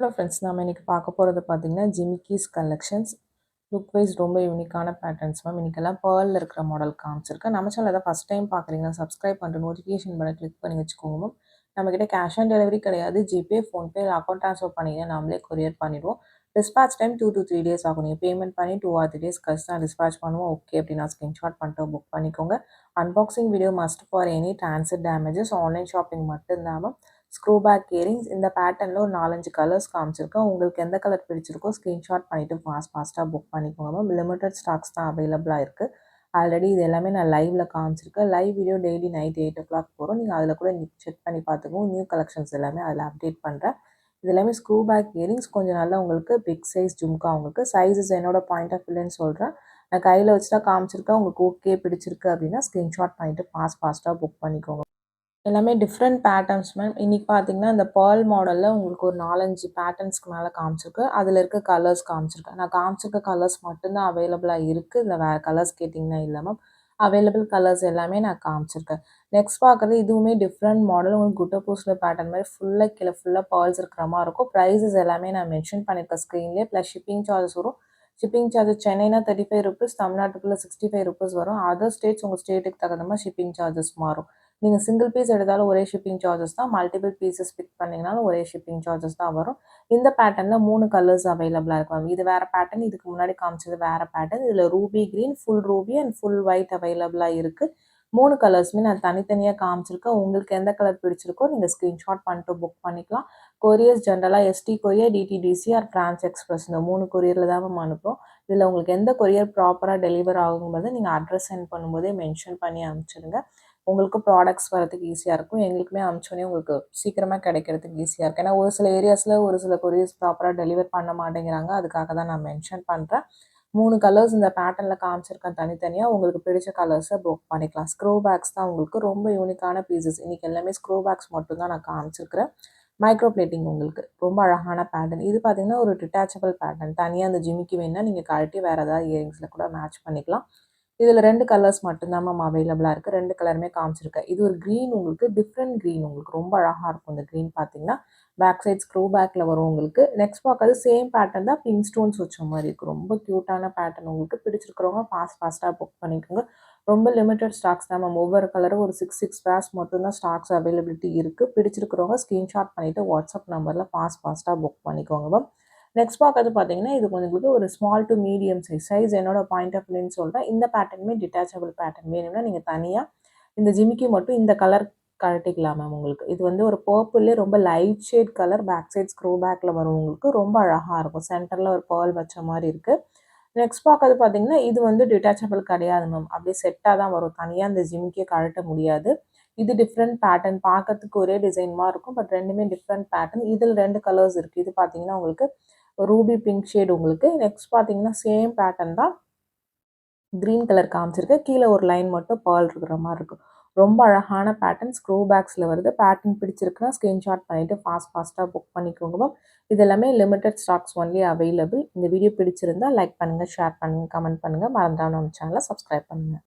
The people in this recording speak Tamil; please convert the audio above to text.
ஹலோ ஃப்ரெண்ட்ஸ், நம்ம இன்றைக்கி பார்க்க போகிறது பார்த்திங்கன்னா ஜிமிக்கீஸ் கலெக்ஷன்ஸ். லுக் வைஸ் ரொம்ப யூனிக்கான பேட்டர்ன்ஸ் மேம். இன்றைக்கெல்லாம் பேர்லில் இருக்கிற மாடல் காமிச்சிருக்கேன். நம்ம சேனல் தான் ஃபஸ்ட் டைம் பார்க்குறீங்கன்னா சப்ஸ்கிரைப் பண்ணிட்டு நோட்டிஃபிகேஷன் பண்ண கிளிக் பண்ணி வச்சுக்கோங்க மேம். நம்மக்கிட்ட கேஷ் ஆன் டெலிவரி கிடையாது. ஜிபே, ஃபோன்பே இல்லை அக்கௌண்ட் ட்ரான்ஸ்ஃபர் பண்ணிங்கன்னா நம்மளே கொரியர் பண்ணிவிடுவோம். டிஸ்பேச் டைம் 2 to 3 days ஆகும். நீங்கள் பேமெண்ட் பண்ணி 2 or 3 days கழிச்சு தான் டிஸ்பேச் பண்ணுவோம். ஓகே அப்படின்னா ஸ்க்ரீன்ஷாட் பண்ணிட்டு புக் பண்ணிக்கோங்க. Unboxing video must for any transit damages. Online shopping மட்டும்தான் மேம். ஸ்க்ரூ பேக் இயரிங்ஸ் இந்த பேட்டர்னில் ஒரு 4-5 கலர்ஸ் காமிச்சிருக்கேன். உங்களுக்கு எந்த கலர் பிடிச்சிருக்கோ ஸ்க்ரீன்ஷாட் பண்ணிவிட்டு ஃபாஸ்ட்டாக புக் பண்ணிக்கோங்க மேம். லிமிட்டட் ஸ்டாக்ஸ் தான் அவைலபிளாக இருக்குது. ஆல்ரெடி இது எல்லாமே நான் லைவில் காமிச்சிருக்கேன். Live video daily night 8 o'clock போகிறோம். நீங்கள் அதில் கூட செக் பண்ணி பார்த்துக்கோங்க. நியூ கலெக்ஷன்ஸ் எல்லாமே அதில் அப்டேட் பண்ணுறேன். இது எல்லாமே ஸ்க்ரூ பேக் இயரிங்ஸ். கொஞ்சம் நல்லா உங்களுக்கு பிக் சைஸ் ஜும்கா. உங்களுக்கு சைஸஸ் என்னோட பாயிண்ட் ஆஃப் வியூன்னு சொல்கிறேன். நான் கையில் வச்சு தான் காமிச்சிருக்கேன். உங்களுக்கு ஓகே பிடிச்சிருக்கு அப்படின்னா ஸ்க்ரீன்ஷாட் பண்ணிவிட்டு ஃபாஸ்ட்டாக புக் பண்ணிக்கோங்க. எல்லாமே டிஃப்ரெண்ட் பேட்டர்ன்ஸ் மேம். இன்றைக்கி பார்த்தீங்கன்னா இந்த பேர்ல் மாடலில் உங்களுக்கு ஒரு 4-5 பேட்டர்ன்ஸ்க்கு மேலே காமிச்சிருக்கு. அதில் இருக்க கலர்ஸ் காமிச்சிருக்கேன். நான் காமிச்சிருக்க கலர்ஸ் மட்டும்தான் அவைலபிளாக இருக்குது. இல்லை வேறு கலர்ஸ் கேட்டிங்கன்னா இல்லை மேம். அவைலபிள் கலர்ஸ் எல்லாமே நான் காமிச்சிருக்கேன். நெக்ஸ்ட் பார்க்குறது இதுவுமே டிஃப்ரெண்ட் மாடல். உங்களுக்கு குட்டப்பூசில் பேட்டர்ன் மாதிரி ஃபுல்லாக கீழே ஃபுல்லாக பேர்ல்ஸ் இருக்கிற மாதிரி இருக்கும். ப்ரைஸஸ் எல்லாமே நான் மென்ஷன் பண்ணியிருக்கேன் ஸ்க்ரீன்லேயே. ப்ளஸ் ஷிப்பிங் சார்ஜஸ் வரும். ஷிப்பிங் சார்ஜஸ் சென்னைனா ₹35, தமிழ்நாட்டுக்குள்ளே ₹65 வரும். அதர் ஸ்டேட்ஸ் உங்கள் ஸ்டேட்டுக்கு தகுந்த மாதிரி ஷிப்பிங் சார்ஜஸ் மாறும். நீங்கள் சிங்கிள் பீஸ் எடுத்தாலும் ஒரே ஷிப்பிங் சார்ஜஸ் தான். மல்டிபிள் பீசஸ் பிக் பண்ணிங்கனாலும் ஒரே ஷிப்பிங் சார்ஜஸ் தான் வரும். இந்த பேட்டர்னில் 3 கலர்ஸ் அவைலபிளாக இருக்கும். இது வேறு பேட்டர்ன். இதுக்கு முன்னாடி காமிச்சது வேறு பேட்டர்ன். இதில் Ruby green, full Ruby and full white அவைலபிளாக இருக்குது. 3 கலர்ஸுமே நான் தனித்தனியாக காமிச்சிருக்கேன். உங்களுக்கு எந்த கலர் பிடிச்சிருக்கோ நீங்கள் ஸ்க்ரீன்ஷாட் பண்ணிட்டு புக் பண்ணிக்கலாம். கொரியர்ஸ் ஜென்ரலாக ST courier, DTDC or Trans Express இந்த 3 கொரியரில் தான் நம்ம அனுப்புகிறோம். இதில் உங்களுக்கு எந்த கொரியர் ப்ராப்பராக டெலிவர் ஆகும்போது நீங்கள் அட்ரஸ் சென்ட் பண்ணும்போதே மென்ஷன் பண்ணி அனுப்பிச்சிடுங்க. உங்களுக்கு ப்ராடக்ட்ஸ் வரதுக்கு ஈஸியாக இருக்கும். எங்களுக்குமே அனுப்பிச்சோன்னே உங்களுக்கு சீக்கிரமாக கிடைக்கிறதுக்கு ஈஸியாக இருக்கும். ஏன்னா ஒரு சில ஏரியாஸில் ஒரு சில கொரியர்ஸ் ப்ராப்பராக டெலிவர் பண்ண மாட்டேங்கிறாங்க. அதுக்காக தான் நான் மென்ஷன் பண்ணுறேன். 3 கலர்ஸ் இந்த பேட்டர்னில் காமிச்சிருக்கேன் தனித்தனியாக. உங்களுக்கு பிடிச்ச கலர்ஸை புக் பண்ணிக்கலாம். ஸ்க்ரூ பேக்ஸ் தான் உங்களுக்கு ரொம்ப யூனிக்கான பீசஸ். இன்றைக்கி எல்லாமே ஸ்க்ரூ பேக்ஸ் மட்டும் தான் நான் காமிச்சிருக்கிறேன். மைக்ரோ பிளேட்டிங் உங்களுக்கு ரொம்ப அழகான பேட்டர்ன். இது பார்த்தீங்கன்னா ஒரு டிட்டாச்சபிள் பேட்டர்ன். தனியாக அந்த ஜிமிக்கி வேணுன்னா நீங்கள் கழட்டி வேறு ஏதாவது இயரிங்ஸில் கூட மேட்ச் பண்ணிக்கலாம். இதில் 2 கலர்ஸ் மட்டும்தான் மேம் அவைலபிளாக இருக்குது. 2 கலருமே காமிச்சிருக்கேன். இது ஒரு க்ரீன் உங்களுக்கு டிஃப்ரெண்ட் க்ரீன். உங்களுக்கு ரொம்ப அழகாக இருக்கும் இந்த க்ரீன் பார்த்தீங்கன்னா. பேக் சைட் ஸ்க்ரூ பேக்கில் வரும் உங்களுக்கு. நெக்ஸ்ட் பார்க்கறது சேம் பேட்டர்ன் தான். பிங்க் ஸ்டோன்ஸ் வச்ச மாதிரி இருக்கும். ரொம்ப க்யூட்டான பேட்டர்ன். உங்களுக்கு பிடிச்சிருக்கிறவங்க ஃபாஸ்ட்டாக புக் பண்ணிக்கோங்க. ரொம்ப லிமிட்டட் ஸ்டாக்ஸ் தான் மேம். ஒவ்வொரு கலரும் ஒரு 6 பேர்ஸ் மட்டும்தான் ஸ்டாக்ஸ் அவைலபிலிட்டி இருக்குது. பிடிச்சிருக்கிறவங்க ஸ்க்ரீன்ஷாட் பண்ணிவிட்டு வாட்ஸ்அப் நம்பரில் ஃபாஸ்ட்டாக புக் பண்ணிக்கோங்க மேம். நெக்ஸ்ட் பார்க்கறது பார்த்தீங்கன்னா இது உங்களுக்கு ஒரு ஸ்மால் டு மீடியம் சைஸ் என்னோட பாயிண்ட் ஆஃப் வியூன்னு சொல்கிறேன். இந்த பேட்டர்னுமே டிட்டாச்சபிள் பேட்டர்ன் வேணும்னா நீங்கள் தனியாக இந்த ஜிமிக்கி மட்டும் இந்த கலர் கழட்டிக்கலாம் மேம். உங்களுக்கு இது ஒரு பர்பிள்லே ரொம்ப light shade colour. Back side screw பேக்கில் வரும் உங்களுக்கு. ரொம்ப அழகாக இருக்கும். சென்டரில் ஒரு பேர்ல் வச்ச மாதிரி இருக்குது. நெக்ஸ்ட் பார்க்கறது பார்த்தீங்கன்னா இது டிட்டாச்சபிள் கிடையாது மேம். அப்படியே செட்டாக தான் வரும். தனியாக இந்த ஜிமிக்கியை கழட்ட முடியாது. இது டிஃப்ரெண்ட் பேட்டர்ன். பார்க்கறதுக்கு ஒரே டிசைன் மாதிரி இருக்கும். பட் ரெண்டுமே டிஃப்ரெண்ட் பேட்டர்ன். இதில் 2 கலர்ஸ் இருக்குது. இது பார்த்தீங்கன்னா உங்களுக்கு ரூபி பிங்க் ஷேட் உங்களுக்கு. நெக்ஸ்ட் பார்த்தீங்கன்னா சேம் பேட்டர்ன் தான். க்ரீன் கலர் காமிச்சிருக்கு. கீழே ஒரு லைன் மட்டும் பேர்ல் இருக்கிற மாதிரி இருக்கும். ரொம்ப அழகான பேட்டர்ன். ஸ்க்ரூ பேக்ஸில் வருது. பேட்டர்ன் பிடிச்சிருக்குன்னா ஸ்க்ரீன்ஷாட் பண்ணிவிட்டு ஃபாஸ்ட்டாக புக் பண்ணிக்கோங்க மேம். இது எல்லாமே லிமிட்டட் ஸ்டாக்ஸ் ஒன்லி அவைலபிள். இந்த வீடியோ பிடிச்சிருந்தா லைக் பண்ணுங்கள், ஷேர் பண்ணுங்கள், கமெண்ட் பண்ணுங்கள். மறந்துடாம நம்ம சேனலை சப்ஸ்கிரைப் பண்ணுங்கள்.